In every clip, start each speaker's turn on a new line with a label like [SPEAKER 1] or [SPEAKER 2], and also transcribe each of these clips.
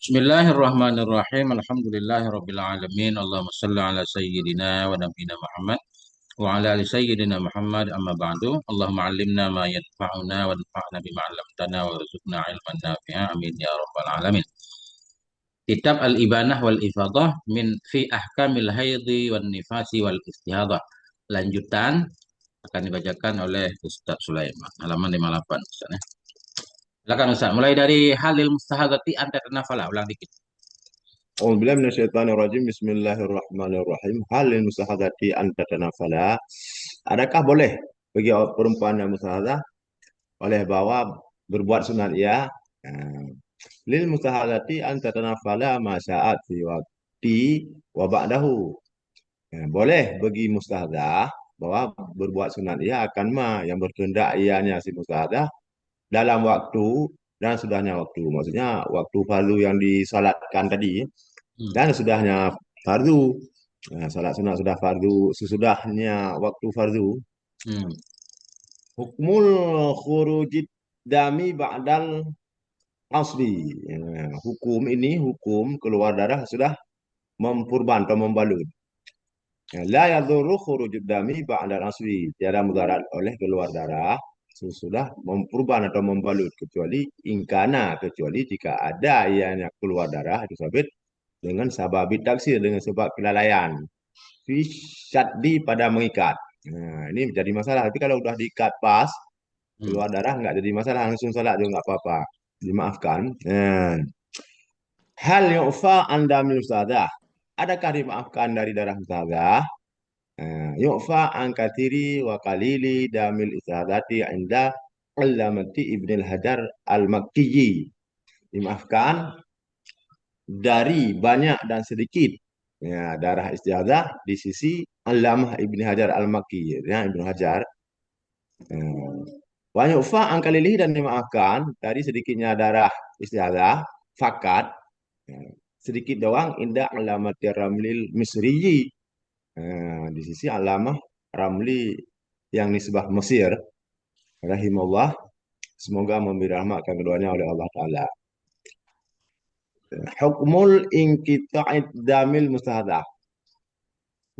[SPEAKER 1] Bismillahirrahmanirrahim. Alhamdulillahirabbil alamin. Allahumma shalli ala sayyidina wa nabiyina Muhammad wa ala ali sayyidina Muhammad amma ba'du. Allahumma 'allimna ma yanfa'una wa anfa'na bima 'allamtana wa rzuqna 'ilman nafi'a. Amin ya rabbal alamin. Kitab Al-Ibanah wal Ifadah min fi ahkamil haidhi wan nifasi wal istihadah. Lanjutan akan dibacakan oleh Ustaz Sulaiman. Halaman 58 Ustaz, ya. Silakan Ustaz. Mulai dari halil mustahadati anta tanafala. Ulang dikit.
[SPEAKER 2] A'udzubillahi minasyaitonirrajim. Bismillahirrahmanirrahim. Hal lil musahadati an tatanafala. Adakah boleh bagi perempuan yang musahadah oleh bawa berbuat sunat ia? Nah, lil musahadati an tatanafala ma sya'at fi waqti wa ba'dahu. Boleh bagi mustahadah bahwa berbuat sunat ia akan yang berkehendak ianya si mustahadah dalam waktu dan sudahnya waktu. Maksudnya waktu fardu yang disalatkan tadi
[SPEAKER 1] Hmm.
[SPEAKER 2] dan sudahnya fardu. Nah, salat sunat sudah fardu, sesudahnya waktu fardu.
[SPEAKER 1] Hmm.
[SPEAKER 2] Hukmul khurujid dami ba'dal asli. Hukum ini, hukum keluar darah sudah mempurban atau membalut. La yadhurru khurujud dami ba'dal asli. Tiada mudarat oleh keluar darah sesudah mempurban atau membalut, kecuali kecuali jika ada yang keluar darah itu sabit dengan sabab taksir, dengan sebab kelalaian. Fi syaddi, pada mengikat. Nah, ini menjadi masalah. Tapi kalau udah diikat pas,
[SPEAKER 1] Hmm.
[SPEAKER 2] keluar darah nggak jadi masalah, langsung salat juga nggak apa-apa. Dimaafkan. Nah, hal yu'fa anda min ustadzah. Adakah dimaafkan dari darah ustadzah? Yu'fa an kathiri wa qalili damil istadzati inda Allamati Ibn al-Hajar al-Makkiyi. Dimaafkan dari banyak dan sedikit, ya, darah istiadah di sisi Allamah Ibni Hajar Al-Makki, ya, Ibnu Hajar. Wa yu'fa an kalilihi, dan dimaafkan dari sedikitnya darah istiadah fakat, ya, sedikit doang, indah Allamati Ramlil Misriyi. Di sisi Allamah Ramli yang nisbah Mesir rahimahullah, semoga memberi rahmat keduanya oleh Allah Ta'ala. Hukmul inqita'id damil mustahadah.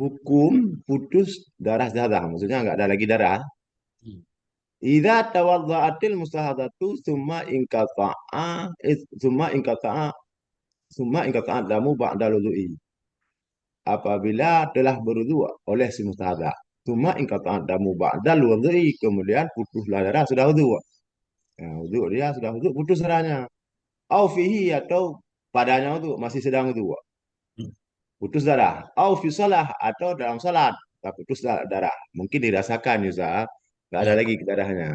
[SPEAKER 2] Hukum putus darah istihadah, maksudnya nggak ada lagi darah.
[SPEAKER 1] Hmm.
[SPEAKER 2] Idza tawadda'atil mustahadatu summa inqata'a damu ba'da wudu'i. Apabila telah berwudu oleh si mustahadah, summa inqata'a damu ba'da wudu'i, kemudian putuslah darah sudah wudu. Wudu dia sudah wudu, putus darahnya. Au fihi, atau padanya wudu, masih sedang wudu, putus darah. Au fi salah, atau dalam salat tak putus darah. Mungkin dirasakan Yusa, nggak ada
[SPEAKER 1] Ya.
[SPEAKER 2] lagi darahnya.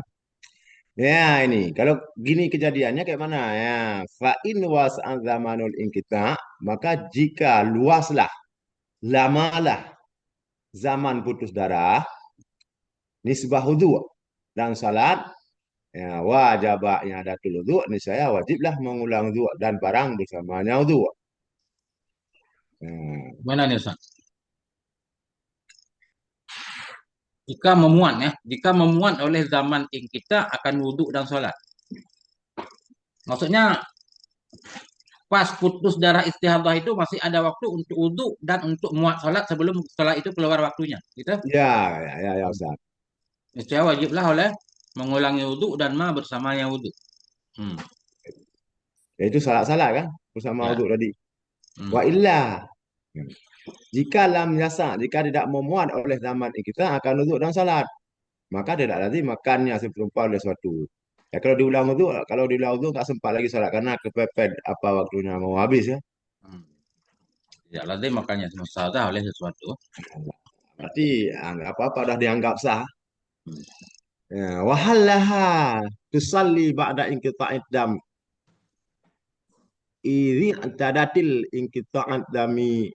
[SPEAKER 2] Ya, ini kalau gini kejadiannya kayak mana ya? Fa in was zamanul inkita, maka jika luaslah, lamalah zaman putus darah, nisbah wudu dan salat, ya, wajibah yang ada wudu, niscaya wajiblah mengulang wudu dan barang bersamanya wudu. Ya.
[SPEAKER 1] Mana nih Ustaz? Jika memuat ya, jika memuat oleh zaman ing kita akan wudhu dan sholat. Maksudnya pas putus darah istihadah itu masih ada waktu untuk wudhu dan untuk muat sholat sebelum sholat itu keluar waktunya. Gitu.
[SPEAKER 2] Ya, Ustaz.
[SPEAKER 1] Niscaya wajiblah oleh mengulangi wudhu dan bersamanya wudhu. Hmm.
[SPEAKER 2] Ya, itu salah-salah kan bersama
[SPEAKER 1] Ya.
[SPEAKER 2] wudu tadi.
[SPEAKER 1] Hmm.
[SPEAKER 2] Wa illa, jika lam yasa, jika tidak memuat oleh zaman kita akan wudu dan salat, maka tidak lagi makannya seperempat oleh suatu. Ya, kalau diulang wudu tak sempat lagi salat karena kepepet apa waktunya mau habis ya.
[SPEAKER 1] Hmm. Ya, lazim makanya mustahadah oleh sesuatu.
[SPEAKER 2] Berarti nggak apa-apa, dah dianggap sah.
[SPEAKER 1] Hmm.
[SPEAKER 2] Ya, wahallaha tusalli ba'da inqita'id dam. Ini tadatil inqita'id dami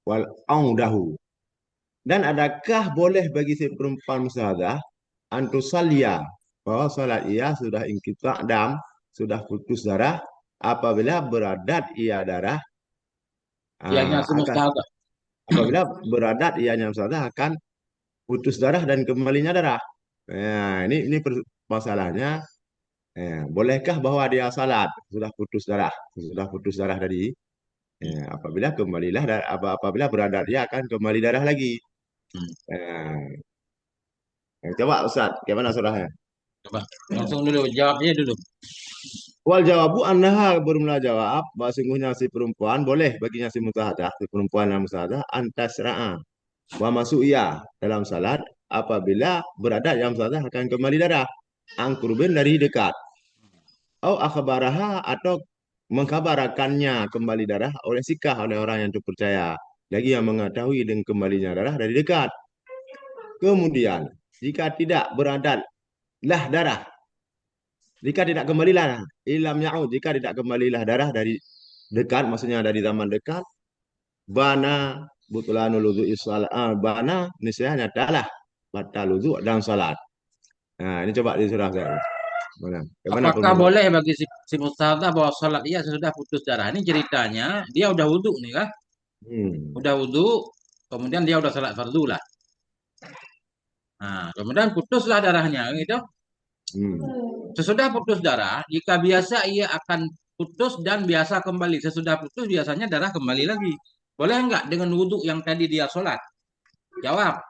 [SPEAKER 2] wal audahu. Dan adakah boleh bagi si perempuan musahadah antusalia, bahwa salat ia sudah ingkita dam, sudah putus darah, apabila beradat ia darah,
[SPEAKER 1] Ianya
[SPEAKER 2] akan
[SPEAKER 1] mustahadah.
[SPEAKER 2] apabila beradat ianya musahadah akan putus darah dan kembalinya darah. Nah, ini masalahnya. Bolehkah bahwa dia salat sudah putus darah tadi?
[SPEAKER 1] Hmm.
[SPEAKER 2] Apabila kembalilah apabila beradab dia akan kembali darah lagi.
[SPEAKER 1] Hmm.
[SPEAKER 2] Eh, Coba Ustaz, gimana surahnya?
[SPEAKER 1] Coba langsung dulu jawabnya dulu.
[SPEAKER 2] Wal jawabu annaha bermula jawab bahwa sungguhnya si perempuan boleh baginya si mutahadah, si perempuan yang mutahadah antasra'a wa masuk ia dalam salat apabila berada dalam salat akan kembali darah angkurbin dari dekat. Au akhbaraha atau mengkabarakannya kembali darah oleh sikah oleh orang yang terpercaya. Lagi yang mengetahui dengan kembalinya darah dari dekat. Kemudian jika tidak beradatlah darah, jika tidak kembalilah ilam ya'ud, jika tidak kembalilah darah dari dekat, maksudnya dari zaman dekat, bana butulanul wudu'i salat, bana niscaya nyatalah batal wudu dan salat. Nah, ini coba di surah saya. Mana? Bagaimana
[SPEAKER 1] Apakah
[SPEAKER 2] penulis?
[SPEAKER 1] boleh bagi si mustahadah bahwa sholat dia sesudah putus darah? Ini ceritanya dia udah wudhu nih kan?
[SPEAKER 2] Hmm.
[SPEAKER 1] Udah wudhu, kemudian dia udah sholat fardu lah. Nah, kemudian putuslah darahnya gitu.
[SPEAKER 2] Hmm.
[SPEAKER 1] Sesudah putus darah, jika biasa ia akan putus dan biasa kembali. Sesudah putus biasanya darah kembali lagi. Boleh enggak dengan wudhu yang tadi dia sholat? Jawab.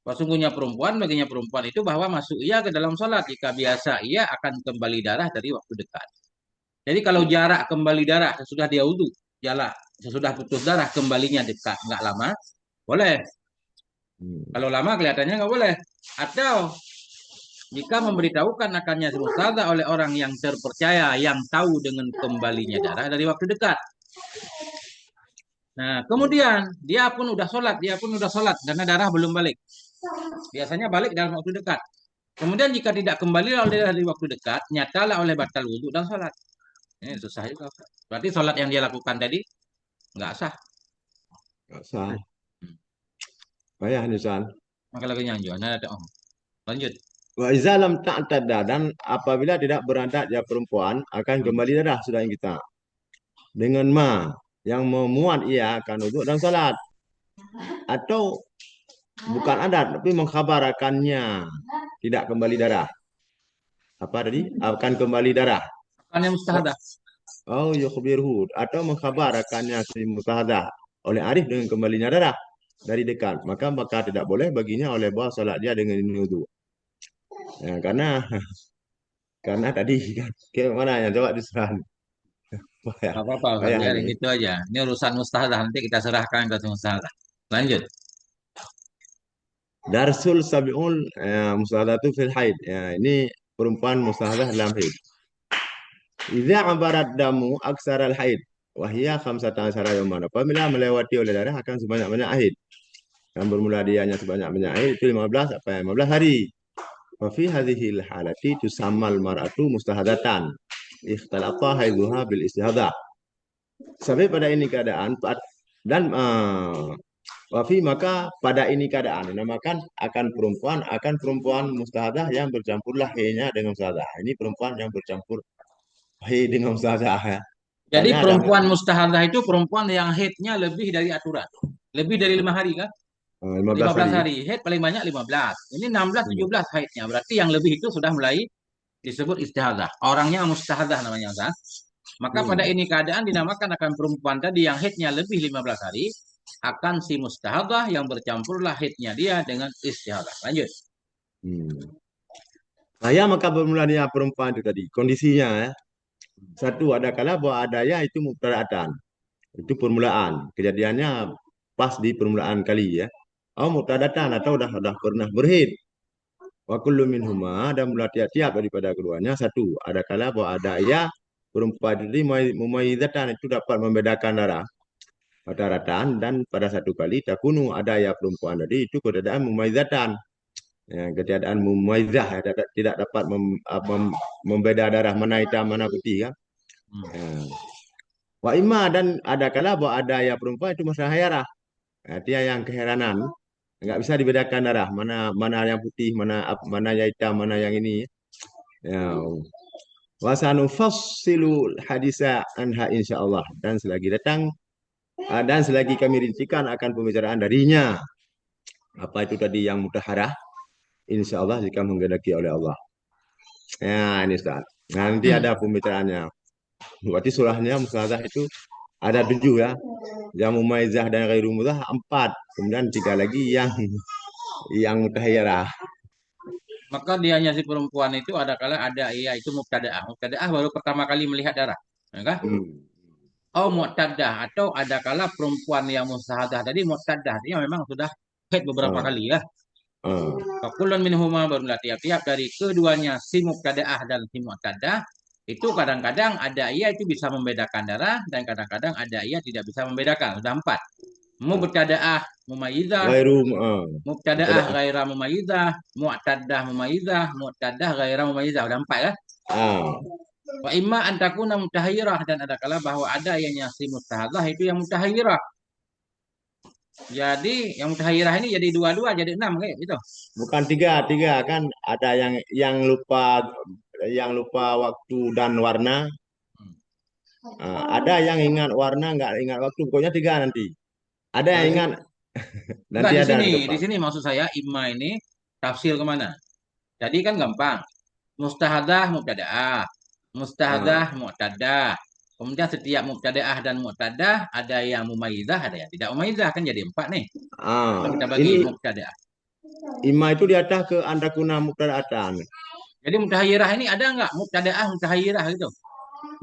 [SPEAKER 1] Sesungguhnya perempuan, baginya perempuan itu bahwa masuk ia ke dalam sholat. Jika biasa ia akan kembali darah dari waktu dekat. Jadi kalau jarak kembali darah sesudah dia wudhu, jarak sesudah putus darah kembalinya dekat, enggak lama, boleh.
[SPEAKER 2] Hmm.
[SPEAKER 1] Kalau lama kelihatannya enggak boleh. Atau jika memberitahukan akannya mustada oleh orang yang terpercaya yang tahu dengan kembalinya darah dari waktu dekat. Nah, kemudian dia pun udah sholat karena darah belum balik. Biasanya balik dalam waktu dekat. Kemudian jika tidak kembali oleh dari waktu dekat, nyatalah oleh batal wudhu dan sholat. Ini susah juga. Berarti sholat yang dia lakukan tadi nggak sah.
[SPEAKER 2] Nggak sah.
[SPEAKER 1] Hmm.
[SPEAKER 2] Payah nih San.
[SPEAKER 1] Maka lagi nyanyi. Nah, lanjut.
[SPEAKER 2] Wa iza lam ta'tada, dan apabila tidak beradat ya perempuan akan
[SPEAKER 1] Hmm.
[SPEAKER 2] kembali darah sudah yang kita. Dengan ma yang memuat ia akan wudhu dan salat. Atau bukan adat tapi mengkhabarakannya tidak kembali darah. Apa tadi? Akan kembali darah.
[SPEAKER 1] Kan yang mustahadah.
[SPEAKER 2] Oh, yukhbirhu atau mengkhabarakannya si mutahadah oleh Arif dengan kembalinya darah dari dekat. Maka tidak boleh baginya oleh bahwa salat dia dengan ini wudhu. Ya, karena tadi kan gimana ya coba diserah. Payah,
[SPEAKER 1] Gak apa-apa, Ustaz.
[SPEAKER 2] payah
[SPEAKER 1] Biarin
[SPEAKER 2] ini.
[SPEAKER 1] gitu aja. Ini urusan mustahadah. Nanti kita serahkan ke mustahadah. Lanjut.
[SPEAKER 2] Darsul sabiul mustahadatu fil haid. Ya, ini perempuan mustahadah dalam haid. Idza abarat damu aksara al haid wahia khamsata asyara yawman. Apabila melewati oleh darah akan sebanyak-banyak haid. Yang bermula dianya sebanyak-banyak haid itu 15 apa 15 hari. Wa fi hadhil halati tusammal mar'atu mustahadatan. Ikhtalata haiduha bil istihadah. Sampai pada ini keadaan dan wafi maka pada ini keadaan dinamakan akan perempuan mustahadah yang bercampurlah he-nya dengan mustahadah. Ini perempuan yang bercampur he dengan mustahadah ya.
[SPEAKER 1] Jadi
[SPEAKER 2] Misalnya ada
[SPEAKER 1] perempuan mustahadah itu perempuan yang haidnya lebih dari aturan. Lebih dari 5 hari kan?
[SPEAKER 2] 15
[SPEAKER 1] 15
[SPEAKER 2] hari.
[SPEAKER 1] hari. Haid paling banyak 15. Ini 16,
[SPEAKER 2] Hmm.
[SPEAKER 1] 17 haidnya. Berarti yang lebih itu sudah mulai disebut istihadah. Orangnya mustahadah namanya. Kan? Maka pada
[SPEAKER 2] Hmm.
[SPEAKER 1] ini keadaan dinamakan akan perempuan tadi yang haidnya lebih 15 hari. Akan si mustahadah yang bercampurlah haidnya dia dengan istihadah. Lanjut.
[SPEAKER 2] Hmm. Saya maka bermula dia perempuan itu tadi. Kondisinya ya. Satu ada kala bahwa adanya itu mubtada'atan. Itu permulaan. Kejadiannya pas di permulaan kali ya. Oh mubtada'atan atau udah pernah berhid. Wa kullu minhuma dan mula tiap-tiap daripada keduanya satu. Ada kala bahwa ada ya perempuan ini mumayyizatan itu dapat membedakan darah daratan dan pada satu kali takunu ada ya perempuan tadi itu keadaan mumayyizatan. Ya, ketiadaan mumayyizah ya, tidak dapat membeda darah mana hitam mana putih kan.
[SPEAKER 1] Hmm.
[SPEAKER 2] Ya. Wa imma dan ada kala bahwa ada ya perempuan itu masalah hayarah. Ya, dia yang keheranan nggak bisa dibedakan darah mana mana yang putih mana yang hitam mana yang ini. Ya. Wasanufassilu hadisa anha insyaallah dan selagi datang dan selagi kami rincikan akan pembicaraan darinya apa itu tadi yang mutaharah insyaallah jika menghendaki oleh Allah. Ya ini Ustaz. Nanti ada pembicaraannya. Berarti sulahnya mustahadah itu ada 7 ya. Yang mumaizah dan ghairu mumaizah 4. Kemudian 3 lagi yang mutahayyirah.
[SPEAKER 1] Maka dianya si perempuan itu ada kala ada ia itu mubtadaah. Mubtadaah baru pertama kali melihat darah. Ya kan?
[SPEAKER 2] Hmm.
[SPEAKER 1] Oh mu'tadah atau ada kala perempuan yang mustahadah tadi mu'tadah dia memang sudah haid beberapa
[SPEAKER 2] Ah,
[SPEAKER 1] kali ya.
[SPEAKER 2] ah.
[SPEAKER 1] Fakulun minhuma barulah tiap-tiap dari keduanya si mubtadaah dan si mu'tadah itu kadang-kadang ada ia itu bisa membedakan darah dan kadang-kadang ada ia tidak bisa membedakan. Sudah 4.
[SPEAKER 2] Ah.
[SPEAKER 1] Mubtadaah mumayyizah,
[SPEAKER 2] Ghairu ah.
[SPEAKER 1] mubtadaah
[SPEAKER 2] Mubtada'a.
[SPEAKER 1] ghaira mumayyizah, mu'tadah mumayyizah, mu'tadah ghaira mumayyizah. Sudah 4 ya.
[SPEAKER 2] Ah.
[SPEAKER 1] Wa imma an takuna mutahayyirah dan ada kala bahwa ada yang si mustahadah itu yang mutahayyirah. Jadi yang mutahayyirah ini jadi dua-dua jadi 6 kayak gitu.
[SPEAKER 2] Bukan tiga kan ada yang lupa waktu dan warna.
[SPEAKER 1] Hmm.
[SPEAKER 2] Ada yang ingat warna nggak ingat waktu. Pokoknya 3 nanti. Ada yang ingat
[SPEAKER 1] Enggak
[SPEAKER 2] nanti
[SPEAKER 1] di
[SPEAKER 2] ada
[SPEAKER 1] sini,
[SPEAKER 2] di
[SPEAKER 1] di
[SPEAKER 2] depan.
[SPEAKER 1] sini maksud saya imma ini tafsir kemana? Jadi kan gampang. Mustahadah mubtadaah, mustahadah
[SPEAKER 2] Ah.
[SPEAKER 1] mu'tadah. Kemudian setiap mubtadaah dan mu'tadah ada yang mumayyizah, ada yang tidak mumayyizah kan jadi 4 nih. Kalau kita bagi
[SPEAKER 2] Ini
[SPEAKER 1] mubtadaah.
[SPEAKER 2] ima itu di atas ke andakuna mubtada'atan.
[SPEAKER 1] Jadi mutahayyirah ini ada enggak mubtadaah mutahayyirah gitu?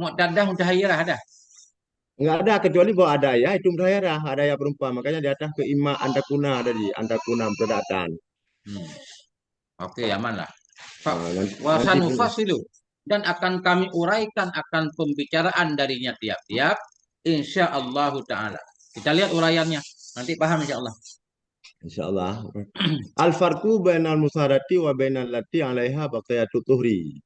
[SPEAKER 1] Mu'tadah mutahayyirah ada.
[SPEAKER 2] Nggak ada kecuali bahwa ada ya itu mutahayyirah, ada ya perempuan. Makanya di atas ke ima andakuna tadi, andakuna mubtada'atan.
[SPEAKER 1] Hmm. Oke, aman lah.
[SPEAKER 2] Nanti
[SPEAKER 1] Wasanufasilu dan akan kami uraikan akan pembicaraan darinya tiap-tiap insya Allah taala. Kita lihat uraiannya. Nanti paham insya Allah.
[SPEAKER 2] insyaallah. Al-farqu bainal musadati wa bainal lati 'alaiha baqiyatu tuhri.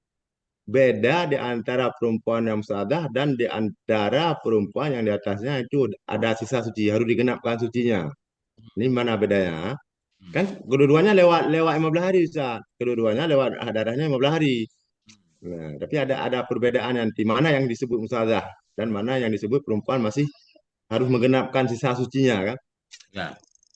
[SPEAKER 2] Beda di antara perempuan yang musadah dan di antara perempuan yang di atasnya itu ada sisa suci, harus digenapkan sucinya. Ini mana bedanya?
[SPEAKER 1] Hmm.
[SPEAKER 2] Kan kedua-duanya lewat lewat 15 hari Ustaz. Kedua-duanya lewat darahnya 15 hari. Nah, tapi ada perbedaan nanti mana yang disebut musadah dan mana yang disebut perempuan masih harus menggenapkan sisa sucinya kan?
[SPEAKER 1] Ya.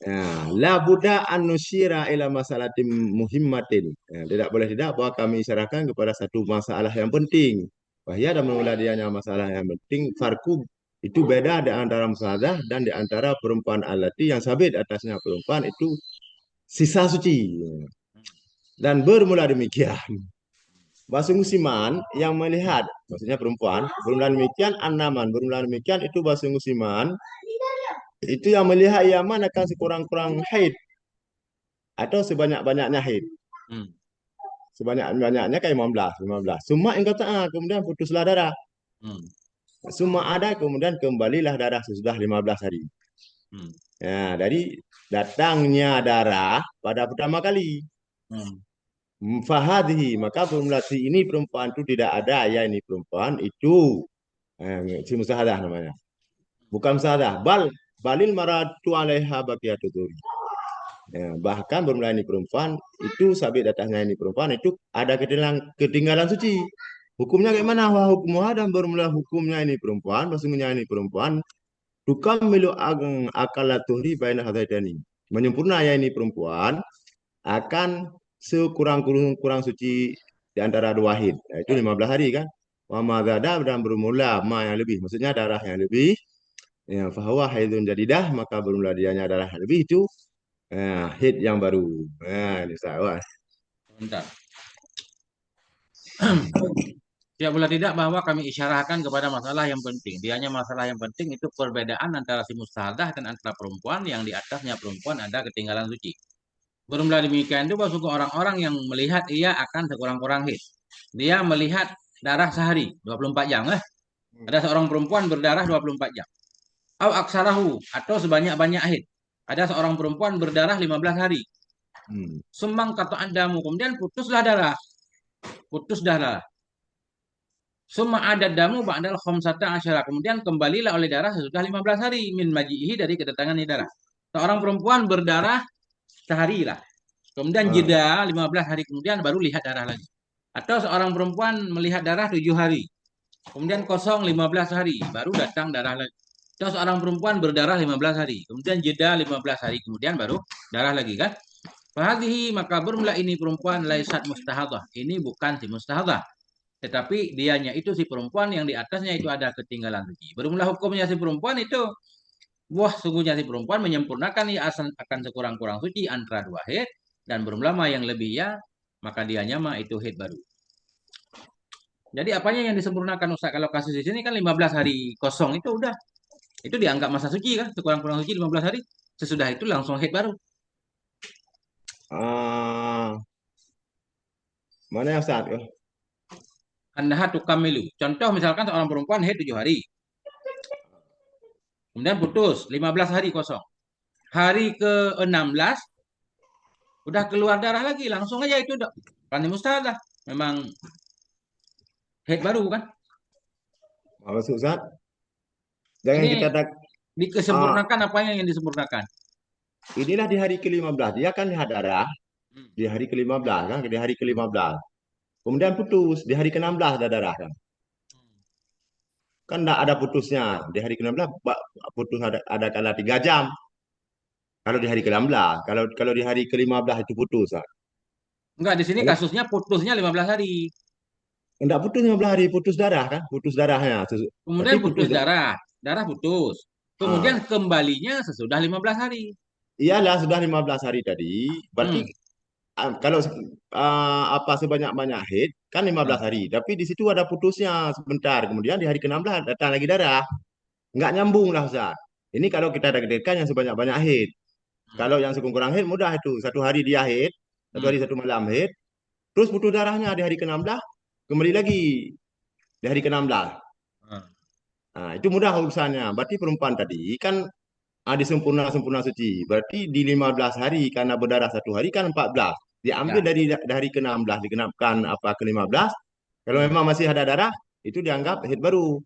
[SPEAKER 2] Ya, la buddha an nusyira ila masalatin muhimmatin. Ya, tidak boleh tidak bahwa kami isyaratkan kepada satu masalah yang penting. Wahya dan menuladianya masalah yang penting. Farku itu beda di antara musadah dan di antara perempuan alati yang sabit atasnya perempuan itu sisa suci. Dan bermula demikian. Basuh musiman yang melihat, maksudnya perempuan, bermula demikian anaman, bermula demikian itu basuh musiman, itu yang melihat ia mana akan sekurang-kurang haid atau sebanyak-banyaknya haid.
[SPEAKER 1] Hmm.
[SPEAKER 2] Sebanyak-banyaknya kayak 15. Semua yang kata, kemudian putuslah darah.
[SPEAKER 1] Hmm.
[SPEAKER 2] Semua ada, kemudian kembalilah darah sesudah 15 hari.
[SPEAKER 1] Hmm.
[SPEAKER 2] Ya, dari datangnya darah pada pertama kali.
[SPEAKER 1] Hmm.
[SPEAKER 2] Fahadhi, maka formulasi ini perempuan itu tidak ada, ya ini perempuan itu si musahadah namanya. Bukan musahadah, balil maratu alaiha baqiyatu turi. Ya, bahkan bermula ini perempuan itu sabit atasnya ini perempuan itu ada ketinggalan suci. Hukumnya bagaimana? Wah hukumnya dan bermula hukumnya ini perempuan, sesungguhnya ini perempuan tukam milu akalaturi baina hadaidani. Menyempurna ya ini perempuan akan sekurang-kurang suci di antara dua haid. Nah, itu 15 hari kan. Wa madzada dan bermula ma yang lebih. Maksudnya darah yang lebih. Ya, fahuwa haidun jadidah maka bermula dianya darah yang lebih itu haid yang baru. Nah, ini sawah.
[SPEAKER 1] Bentar. Ya boleh tidak bahwa kami isyarahkan kepada masalah yang penting. Dianya masalah yang penting itu perbedaan antara si mustahadah dan antara perempuan yang di atasnya perempuan ada ketinggalan suci. Bermula demikian itu masuk orang-orang yang melihat ia akan sekurang-kurang haid. Dia melihat darah sehari 24 jam. Ada seorang perempuan berdarah 24 jam. Au aksarahu atau sebanyak-banyak haid. Ada seorang perempuan berdarah 15 hari.
[SPEAKER 2] Hmm.
[SPEAKER 1] Sumbang kata adamu. Kemudian putuslah darah. Putus darah. Summa ada damu ba'dal khamsata asyara. Kemudian kembalilah oleh darah sesudah 15 hari. Min majihi dari kedatangan darah. Seorang perempuan berdarah sehari lah. Kemudian
[SPEAKER 2] Ah.
[SPEAKER 1] jeda 15 hari kemudian baru lihat darah lagi. Atau seorang perempuan melihat darah 7 hari. Kemudian kosong 15 hari. Baru datang darah lagi. Atau seorang perempuan berdarah 15 hari. Kemudian jeda 15 hari. Kemudian baru darah lagi kan. Fahadihi maka bermula ini perempuan laisat mustahadah. Ini bukan si mustahadah. Tetapi dianya itu si perempuan yang di atasnya itu ada ketinggalan suci. Bermula hukumnya si perempuan itu, wah sungguhnya si perempuan menyempurnakan ia akan sekurang-kurang suci antara dua haid dan belum lama yang lebih ya, maka dianya mah itu haid baru. Jadi apanya yang disempurnakan Ustaz? Kalau kasus di sini kan 15 hari kosong itu udah. Itu dianggap masa suci kan, sekurang-kurang suci 15 hari. Sesudah itu langsung haid baru.
[SPEAKER 2] Ah, mana yang saat?
[SPEAKER 1] Anda tukamilu. Contoh misalkan seorang perempuan haid 7 hari. Kemudian putus, 15 hari kosong. Hari ke-16 udah keluar darah lagi, langsung aja itu udah. Kan mustahil. Memang haid baru kan.
[SPEAKER 2] Maksud Ustaz, jangan
[SPEAKER 1] Ini
[SPEAKER 2] kita tak.
[SPEAKER 1] dikesempurnakan apanya yang disempurnakan?
[SPEAKER 2] Inilah di hari ke-15 dia kan lihat darah
[SPEAKER 1] Hmm.
[SPEAKER 2] di hari ke-15 kan, di hari ke-15. Kemudian putus di hari ke-16 ada darah kan. Kan enggak ada putusnya. Di hari ke-16 putus ada kala 3 jam. Kalau di hari ke-16, kalau di hari ke-15 itu putus. Kan.
[SPEAKER 1] Enggak, di sini
[SPEAKER 2] Kalau
[SPEAKER 1] kasusnya putusnya 15 hari.
[SPEAKER 2] enggak putus 15 hari, putus darah kan, putus darahnya. Berarti
[SPEAKER 1] Kemudian
[SPEAKER 2] putus
[SPEAKER 1] putus darah, darah putus. Kemudian
[SPEAKER 2] ah,
[SPEAKER 1] kembalinya sesudah 15 hari.
[SPEAKER 2] iyalah sudah 15 hari tadi. Berarti
[SPEAKER 1] Hmm.
[SPEAKER 2] kalau apa sebanyak-banyak haid kan 15
[SPEAKER 1] Hmm.
[SPEAKER 2] hari. Tapi di situ ada putusnya sebentar. Kemudian di hari ke-16 datang lagi darah. Nggak nyambung lah Ustaz. Ini kalau kita takdirkan yang sebanyak-banyak haid.
[SPEAKER 1] Hmm.
[SPEAKER 2] Kalau yang sekurang-kurang haid mudah itu. Satu hari dia haid, satu
[SPEAKER 1] Hmm.
[SPEAKER 2] hari satu malam haid. Terus putus darahnya di hari ke-16, kembali lagi di hari ke-16.
[SPEAKER 1] Hmm.
[SPEAKER 2] Nah, itu mudah urusannya. Berarti perempuan tadi kan ada sempurna suci. Berarti di 15 hari karena berdarah satu hari kan 14. Diambil
[SPEAKER 1] Ya.
[SPEAKER 2] dari ke-16 digenapkan apa ke-15. Kalau
[SPEAKER 1] Hmm.
[SPEAKER 2] memang masih ada darah, itu dianggap haid baru.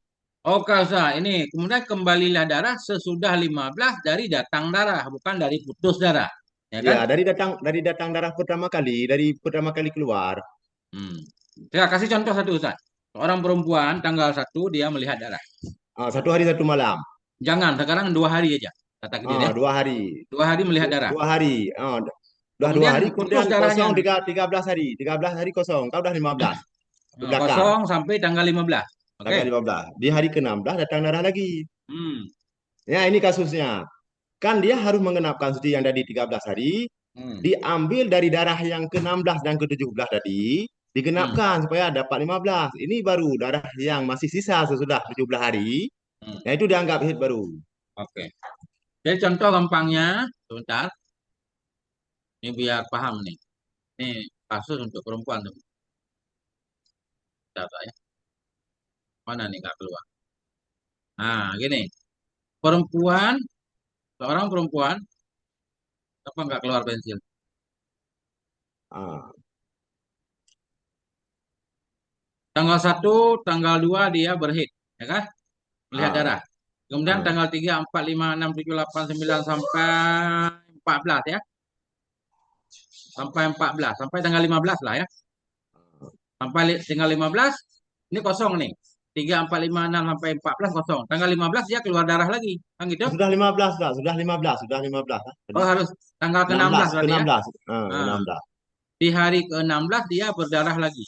[SPEAKER 1] Oke, Ustaz. Ini kemudian kembalilah darah sesudah 15 dari datang darah, bukan dari putus darah. Ya
[SPEAKER 2] Ya,
[SPEAKER 1] kan?
[SPEAKER 2] dari datang darah pertama kali, dari pertama kali keluar.
[SPEAKER 1] Hmm. Saya kasih contoh satu, Ustaz. Seorang perempuan tanggal 1 dia melihat darah.
[SPEAKER 2] Satu hari satu malam.
[SPEAKER 1] Jangan, sekarang 2 hari aja. Kata dia ya.
[SPEAKER 2] 2 hari.
[SPEAKER 1] 2 hari melihat darah.
[SPEAKER 2] 2 hari. Udah dua
[SPEAKER 1] Kemudian
[SPEAKER 2] hari,
[SPEAKER 1] putus
[SPEAKER 2] kemudian
[SPEAKER 1] darahnya.
[SPEAKER 2] kosong 13 hari. 13 hari kosong. Kau udah 15 ke belakang.
[SPEAKER 1] Kosong sampai tanggal 15. Oke.
[SPEAKER 2] Tanggal 15. Di hari ke-16 datang darah lagi.
[SPEAKER 1] Hmm.
[SPEAKER 2] Ya, ini kasusnya. Kan dia harus mengenapkan suci yang dari 13 hari,
[SPEAKER 1] Hmm.
[SPEAKER 2] diambil dari darah yang ke-16 dan ke-17 tadi,
[SPEAKER 1] Hmm.
[SPEAKER 2] digenapkan supaya dapat 15. Ini baru darah yang masih sisa sesudah 17 hari.
[SPEAKER 1] Hmm.
[SPEAKER 2] Nah, itu dianggap haid baru.
[SPEAKER 1] Oke. Jadi contoh gampangnya, sebentar. Ini biar paham nih. Ini kasus untuk perempuan tuh. Bentar, ya. Mana nih nggak keluar? Nah, gini. Perempuan, seorang perempuan, apa nggak keluar pensil?
[SPEAKER 2] Ah,
[SPEAKER 1] Tanggal 1, tanggal 2 dia berhid, ya kan? Melihat
[SPEAKER 2] ah,
[SPEAKER 1] darah. Kemudian
[SPEAKER 2] ah.
[SPEAKER 1] tanggal 3, 4, 5, 6, 7, 8, 9 sampai 14 ya. Sampai 14, sampai tanggal 15 lah ya. Sampai tinggal 15, ini kosong nih. 3, 4, 5, 6 sampai 14 kosong. Tanggal 15 dia keluar darah lagi. Kan gitu?
[SPEAKER 2] Sudah 15, Pak. Sudah 15 ah, tadi.
[SPEAKER 1] Oh harus tanggal ke-16
[SPEAKER 2] 16, ke
[SPEAKER 1] berarti ya.
[SPEAKER 2] 16. Ke
[SPEAKER 1] Nah,
[SPEAKER 2] 16.
[SPEAKER 1] di hari ke-16 dia berdarah lagi.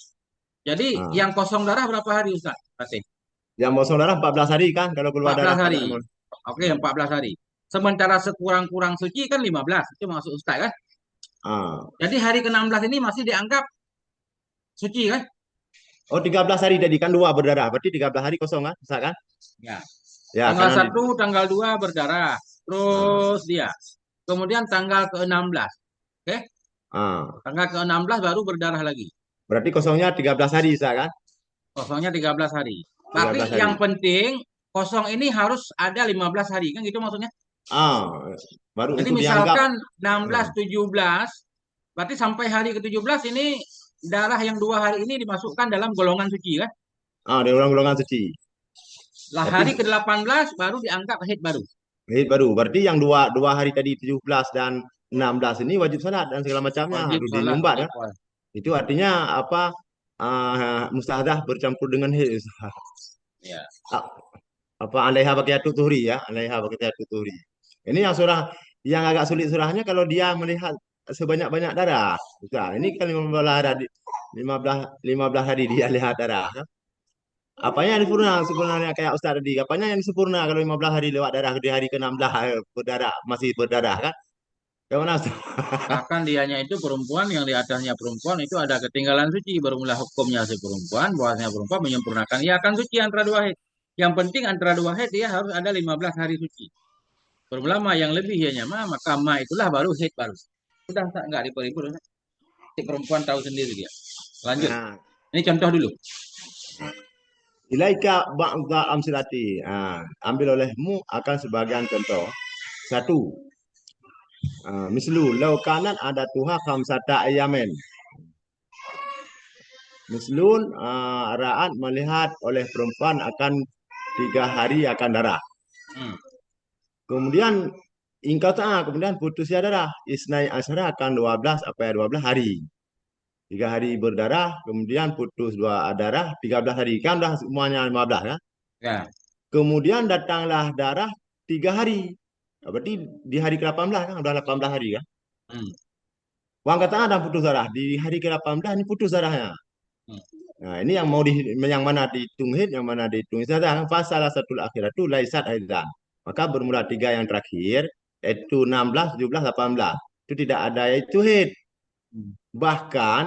[SPEAKER 1] Jadi
[SPEAKER 2] Ah.
[SPEAKER 1] yang kosong darah berapa hari Ustaz? Berarti
[SPEAKER 2] Yang mau saudara 14 hari kan kalau keluar
[SPEAKER 1] 14
[SPEAKER 2] darah pada
[SPEAKER 1] hari. Oke,
[SPEAKER 2] Hmm.
[SPEAKER 1] 14 hari. Sementara sekurang-kurang suci kan 15. Itu maksud Ustaz kan?
[SPEAKER 2] Ah.
[SPEAKER 1] Jadi hari ke-16 ini masih dianggap suci kan?
[SPEAKER 2] Oh, 13 hari tadi kan dua berdarah. Berarti 13 hari kosong kan? Bisa kan?
[SPEAKER 1] Ya.
[SPEAKER 2] Ya,
[SPEAKER 1] Tanggal
[SPEAKER 2] karena
[SPEAKER 1] 1, tanggal 2 berdarah.
[SPEAKER 2] ah,
[SPEAKER 1] Terus dia. Kemudian tanggal ke-16. Oke?
[SPEAKER 2] ah.
[SPEAKER 1] Tanggal ke-16 baru berdarah lagi.
[SPEAKER 2] Berarti kosongnya 13 hari bisa kan?
[SPEAKER 1] Kosongnya 13 hari.
[SPEAKER 2] tiga
[SPEAKER 1] Tapi
[SPEAKER 2] belas
[SPEAKER 1] yang
[SPEAKER 2] hari.
[SPEAKER 1] penting kosong ini harus ada 15 hari. Kan gitu maksudnya?
[SPEAKER 2] Ah, baru
[SPEAKER 1] Jadi
[SPEAKER 2] untuk dianggap
[SPEAKER 1] misalkan 16,
[SPEAKER 2] ah,
[SPEAKER 1] 17, berarti sampai hari ke-17 ini darah yang 2 hari ini dimasukkan dalam golongan suci kan?
[SPEAKER 2] dari golongan suci.
[SPEAKER 1] Lah
[SPEAKER 2] Tapi
[SPEAKER 1] hari ke-18 baru dianggap haid baru.
[SPEAKER 2] haid baru. Berarti yang dua dua hari tadi 17 dan 16 ini wajib salat dan segala macamnya
[SPEAKER 1] Wajib
[SPEAKER 2] harus
[SPEAKER 1] salat,
[SPEAKER 2] dinyumbat
[SPEAKER 1] wajib
[SPEAKER 2] ya.
[SPEAKER 1] puasa.
[SPEAKER 2] Itu artinya apa? Mustahadah bercampur dengan haid.
[SPEAKER 1] Ya.
[SPEAKER 2] Ah, apa alaiha baqiyatut tuhri ya, alaiha baqiyatut tuhri. Ini yang surah yang agak sulit surahnya kalau dia melihat sebanyak-banyak darah. Nah, ini kan 15 darah 15 hari dia lihat darah. Apanya yang sempurna sebenarnya kayak Ustaz tadi? Apanya yang sempurna kalau 15 hari lewat darah di hari ke-16 berdarah masih berdarah kan? Yang mana Ustaz?
[SPEAKER 1] Bahkan dianya itu perempuan yang di atasnya perempuan itu ada ketinggalan suci. Bermula hukumnya si perempuan, bahwasanya perempuan menyempurnakan. Ia akan suci antara dua haid. Yang penting antara dua haid dia harus ada 15 hari suci. Bermula ma yang lebih ianya maka ma itulah baru haid baru. Sudah enggak diperibur. Si perempuan tahu sendiri dia. Lanjut.
[SPEAKER 2] Nah,
[SPEAKER 1] Ini contoh dulu.
[SPEAKER 2] ilaika ba'da amsilati. Ambil olehmu akan sebagian contoh. Satu, mislu lau kanat ada tuha khamsata ayamen. Mislun Ra'at melihat oleh perempuan akan 3 hari akan darah.
[SPEAKER 1] Hmm.
[SPEAKER 2] Kemudian kemudian putus ya darah. Isnai asyara akan 12 apa 12 hari. 3 hari berdarah, kemudian putus dua darah 13 hari. Kan dah semuanya 15 kan?
[SPEAKER 1] Ya.
[SPEAKER 2] Kemudian datanglah darah 3 hari. Berarti di hari ke-18 kan udah 18 hari kan?
[SPEAKER 1] Hmm.
[SPEAKER 2] Wang kata ada putus darah. Di hari ke-18 ini putus darahnya.
[SPEAKER 1] Hmm.
[SPEAKER 2] Nah, ini yang mau yang mana dihitung hid, yang mana dihitung istirahat. Pasal satu akhirat itu laisat haidan. Maka bermula tiga yang terakhir, yaitu 16, 17, 18. Itu tidak ada yaitu hid.
[SPEAKER 1] Hmm.
[SPEAKER 2] Bahkan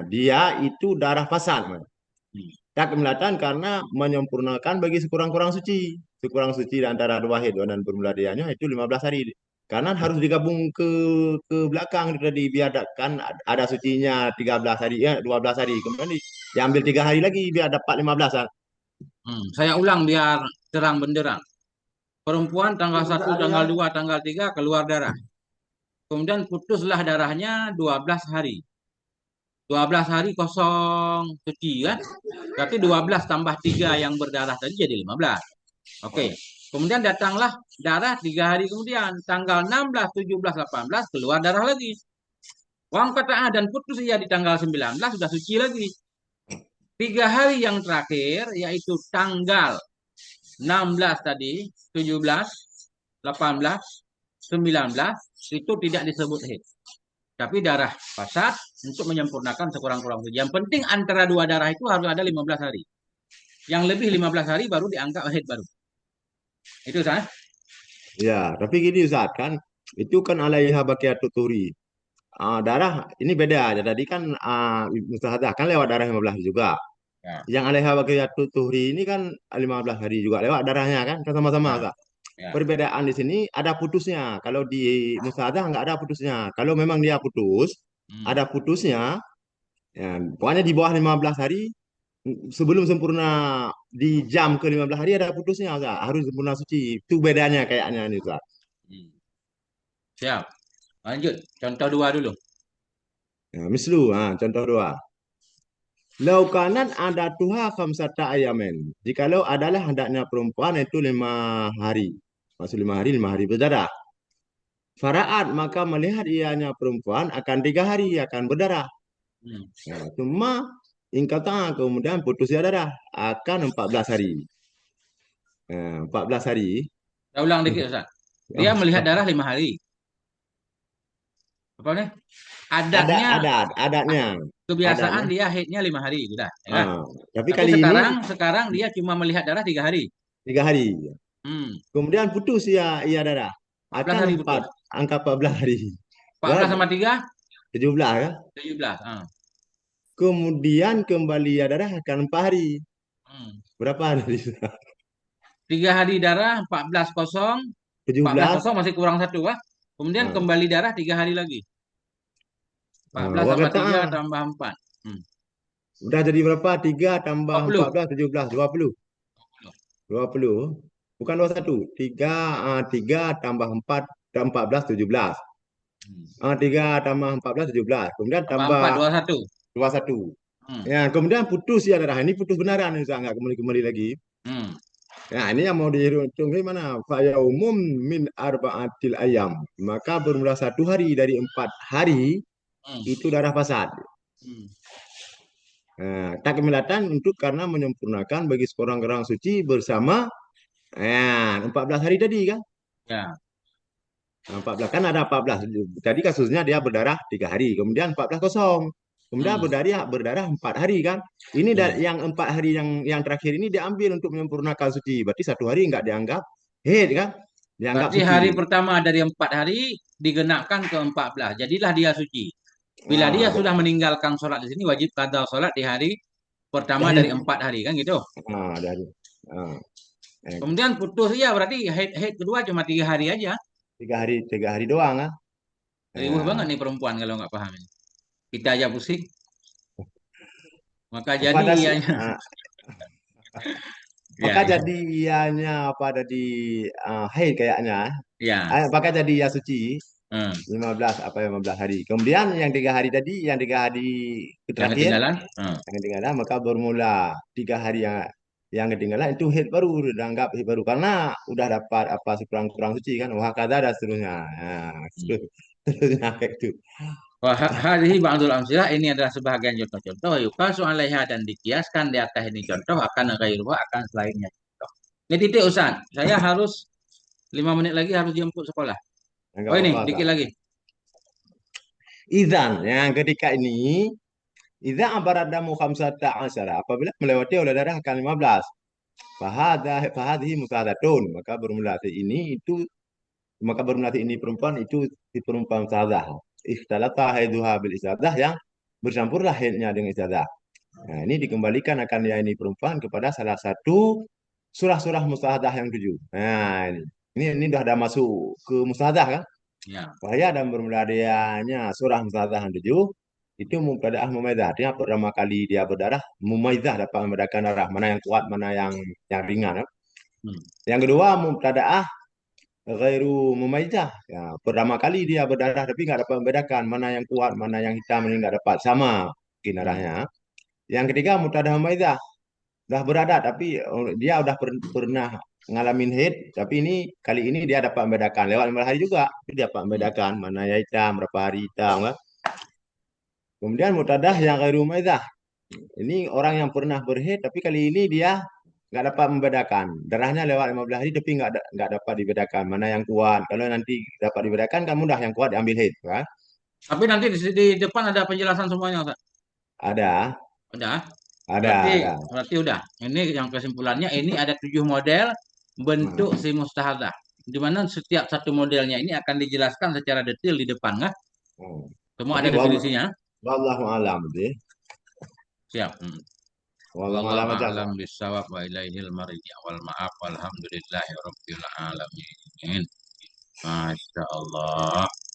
[SPEAKER 2] dia itu darah fasad.
[SPEAKER 1] Hmm.
[SPEAKER 2] Tak kemelatan karena menyempurnakan bagi sekurang-kurang suci. Sekurang suci antara dua hid dan bermula dianya itu 15 hari. Karena harus digabung ke belakang tadi biarkan ada sucinya 13 hari ya 12 hari. Kemudian diambil 3 hari lagi biar dapat 15 kan.
[SPEAKER 1] Hmm. Saya ulang biar terang benderang. Perempuan tanggal 1, tanggal 2, tanggal 3 keluar darah. Kemudian putuslah darahnya 12 hari. 12 hari kosong suci kan? Berarti 12 tambah 3 yang berdarah tadi jadi 15. Oke. Kemudian datanglah darah 3 hari kemudian. Tanggal 16, 17, 18 keluar darah lagi. Wang kata dan putus ia di tanggal 19 sudah suci lagi. 3 hari yang terakhir yaitu tanggal 16 tadi, 17, 18, 19 itu tidak disebut haid. Tapi darah fasad untuk menyempurnakan sekurang-kurang. Yang penting antara dua darah itu harus ada 15 hari. Yang lebih 15 hari baru dianggap haid baru. Itu sah?
[SPEAKER 2] Ya, tapi gini Ustaz kan itu kan alaiha baqiyatut tuhri. Darah ini beda aja. Tadi kan mustahadah kan lewat darah 15 juga.
[SPEAKER 1] Ya,
[SPEAKER 2] Yang alaiha baqiyatut tuhri ini kan 15 hari juga lewat darahnya kan sama-sama
[SPEAKER 1] ya,
[SPEAKER 2] Ustaz.
[SPEAKER 1] ya.
[SPEAKER 2] Perbedaan di sini ada putusnya. Kalau di mustahadah nggak ada putusnya. Kalau memang dia putus,
[SPEAKER 1] Hmm.
[SPEAKER 2] ada putusnya. Ya, pokoknya di bawah 15 hari sebelum sempurna di jam ke-15 hari ada putusnya Ustaz. Harus sempurna suci. Itu bedanya kayaknya nih Ustaz.
[SPEAKER 1] Hmm. Siap. Lanjut. Contoh dua dulu.
[SPEAKER 2] Ya, mislu, contoh dua. Laukanan ada tuha khamsata ayamen. Jikalau adalah hendaknya perempuan itu 5 hari. Maksud 5 hari, 5 hari berdarah. Faraat maka melihat ianya perempuan akan 3 hari akan berdarah.
[SPEAKER 1] Hmm.
[SPEAKER 2] Cuma ingkata kemudian putus ya darah akan 14 hari. 14 hari.
[SPEAKER 1] Saya ulang dikit, Ustaz. Dia melihat darah 5 hari. Apa nih?
[SPEAKER 2] Ada
[SPEAKER 1] Adatnya,
[SPEAKER 2] adatnya.
[SPEAKER 1] kebiasaan
[SPEAKER 2] Adanya.
[SPEAKER 1] dia haidnya 5 hari, sudah, ya kan?
[SPEAKER 2] Ah, tapi
[SPEAKER 1] Tapi
[SPEAKER 2] kali ini
[SPEAKER 1] sekarang dia cuma melihat darah 3 hari.
[SPEAKER 2] 3 hari.
[SPEAKER 1] Hmm.
[SPEAKER 2] Kemudian putus ya darah.
[SPEAKER 1] 14
[SPEAKER 2] Akan
[SPEAKER 1] hari
[SPEAKER 2] empat
[SPEAKER 1] putus.
[SPEAKER 2] angka 14 hari.
[SPEAKER 1] 14
[SPEAKER 2] Ya,
[SPEAKER 1] sama 3,
[SPEAKER 2] 17 ya.
[SPEAKER 1] 17. Ah.
[SPEAKER 2] Kemudian kembali ya darah akan 4 hari.
[SPEAKER 1] Hmm.
[SPEAKER 2] Berapa hari?
[SPEAKER 1] 3 hari darah, 14 kosong. 14
[SPEAKER 2] 17.
[SPEAKER 1] kosong masih kurang satu, Wah. Kemudian
[SPEAKER 2] Nah,
[SPEAKER 1] kembali darah 3 hari lagi. 14
[SPEAKER 2] wah
[SPEAKER 1] sama
[SPEAKER 2] kata
[SPEAKER 1] 3 tambah 4. Hmm.
[SPEAKER 2] udah jadi berapa? 3 tambah
[SPEAKER 1] 20.
[SPEAKER 2] 14, 17, 20. 20. Bukan 21. 3, 3 tambah 4, 14, 17.
[SPEAKER 1] Hmm.
[SPEAKER 2] 3 tambah 14, 17. Kemudian
[SPEAKER 1] Tambah
[SPEAKER 2] tambah
[SPEAKER 1] 4, 21.
[SPEAKER 2] 21.
[SPEAKER 1] Hmm.
[SPEAKER 2] Ya, kemudian putus ya darah. Ini putus benaran. Ini nggak kembali-kembali lagi.
[SPEAKER 1] Hmm.
[SPEAKER 2] Nah, ini yang mau dihitung gimana? Umum min arba'atil ayam. Maka bermula 1 hari dari 4 hari
[SPEAKER 1] Hmm.
[SPEAKER 2] itu darah fasad.
[SPEAKER 1] Hmm.
[SPEAKER 2] Takmilatan untuk karena menyempurnakan bagi seorang suci bersama 14 hari tadi kan?
[SPEAKER 1] Ya.
[SPEAKER 2] 14 kan ada 14. Tadi kasusnya dia berdarah 3 hari, kemudian 14 kosong. Kemudian
[SPEAKER 1] Hmm.
[SPEAKER 2] berdarah 4 hari kan. Ini
[SPEAKER 1] Hmm.
[SPEAKER 2] yang 4 hari yang terakhir ini diambil untuk menyempurnakan suci. Berarti 1 hari nggak dianggap haid kan? Dianggap
[SPEAKER 1] Berarti
[SPEAKER 2] suci.
[SPEAKER 1] hari pertama dari 4 hari digenapkan ke 14. Jadilah dia suci. Bila dia
[SPEAKER 2] Nah,
[SPEAKER 1] sudah meninggalkan sholat di sini, wajib qada sholat di hari pertama
[SPEAKER 2] dari
[SPEAKER 1] dari 4 hari kan gitu.
[SPEAKER 2] dari ah, eh,
[SPEAKER 1] Kemudian putus ya berarti haid kedua cuma 3 hari aja.
[SPEAKER 2] 3 hari doang kan.
[SPEAKER 1] Riuh
[SPEAKER 2] Nah,
[SPEAKER 1] banget nih perempuan kalau nggak paham ini. Kita aja pusing. Maka jadi
[SPEAKER 2] pada
[SPEAKER 1] ianya.
[SPEAKER 2] ah,
[SPEAKER 1] Ya,
[SPEAKER 2] maka
[SPEAKER 1] ya,
[SPEAKER 2] jadi ianya pada di haid kayaknya.
[SPEAKER 1] ya.
[SPEAKER 2] Maka jadi ya suci
[SPEAKER 1] Hmm.
[SPEAKER 2] 15 apa 15 hari. Kemudian yang 3 hari tadi, yang 3 hari
[SPEAKER 1] Yang
[SPEAKER 2] terakhir,
[SPEAKER 1] ketinggalan. Hmm.
[SPEAKER 2] yang ketinggalan maka bermula 3 hari yang ketinggalan itu haid baru, udah dianggap haid baru karena udah dapat apa kurang suci kan, wah kata dan seterusnya. Nah, seterusnya itu.
[SPEAKER 1] Wah, hadhihi ba'dul amsilah ini adalah sebahagian contoh-contoh. Yukasu 'alaiha dan dikiaskan di atas ini contoh akan ghairuha akan selainnya contoh. Ini titik Ustaz. Saya harus 5 menit lagi harus jemput sekolah.
[SPEAKER 2] Enggak
[SPEAKER 1] Oh ini
[SPEAKER 2] apa-apa,
[SPEAKER 1] dikit
[SPEAKER 2] Kak.
[SPEAKER 1] lagi.
[SPEAKER 2] Izan, yang ketika ini, Iza abaradamu khamsata asyara. Apabila melewati oleh darah akan 15. Fahadhi musahadatun. Maka bermula ini perempuan itu di perempuan sadah. Ikhtalata haiduha bil istadah yang bercampurlah haidnya dengan istadah. Nah, ini dikembalikan akan ya ini perempuan kepada salah satu surah-surah mustahadah yang 7. Nah, ini sudah ada masuk ke mustahadah kan?
[SPEAKER 1] Ya.
[SPEAKER 2] Wahya dan bermula dianya surah mustahadah yang 7 itu mubtadaah mumaidzah. Artinya pertama kali dia berdarah mumaidzah dapat membedakan darah mana yang kuat, mana yang ringan. Kan?
[SPEAKER 1] Hmm.
[SPEAKER 2] Yang kedua mubtadaah ghairu mumaizzah. Ya, pertama kali dia berdarah tapi nggak dapat membedakan mana yang kuat, mana yang hitam, ini nggak dapat sama mungkin
[SPEAKER 1] Hmm.
[SPEAKER 2] darahnya. Yang ketiga mutadah mumaizzah. Dah berada tapi dia udah pernah ngalamin haid, tapi kali ini dia dapat membedakan lewat 5 hari juga. Dia dapat
[SPEAKER 1] Hmm.
[SPEAKER 2] membedakan mana yang hitam, berapa hari hitam kan. Kemudian mutadah yang ghairu mumaizzah. Ini orang yang pernah berhaid tapi kali ini dia nggak dapat membedakan. Darahnya lewat 15 hari tapi nggak dapat dibedakan mana yang kuat. Kalau nanti dapat dibedakan kan mudah yang kuat diambil haid, kan?
[SPEAKER 1] Tapi nanti di depan ada penjelasan semuanya Ustaz.
[SPEAKER 2] Ada,
[SPEAKER 1] Udah.
[SPEAKER 2] ada,
[SPEAKER 1] Berarti
[SPEAKER 2] ada.
[SPEAKER 1] berarti udah. Ini yang kesimpulannya ini ada 7 model bentuk
[SPEAKER 2] Hmm.
[SPEAKER 1] si mustahadah. Di mana setiap satu modelnya ini akan dijelaskan secara detail di depan, kan?
[SPEAKER 2] Hmm.
[SPEAKER 1] Semua
[SPEAKER 2] Tapi
[SPEAKER 1] ada definisinya.
[SPEAKER 2] wallahu alam sih.
[SPEAKER 1] Siap. Hmm.
[SPEAKER 2] Wallahu
[SPEAKER 1] Wallahu
[SPEAKER 2] alam aja,
[SPEAKER 1] a'lam
[SPEAKER 2] Kak.
[SPEAKER 1] bisawab wa ilaihil marji' wal ma'af walhamdulillahi rabbil alamin. Masya Allah.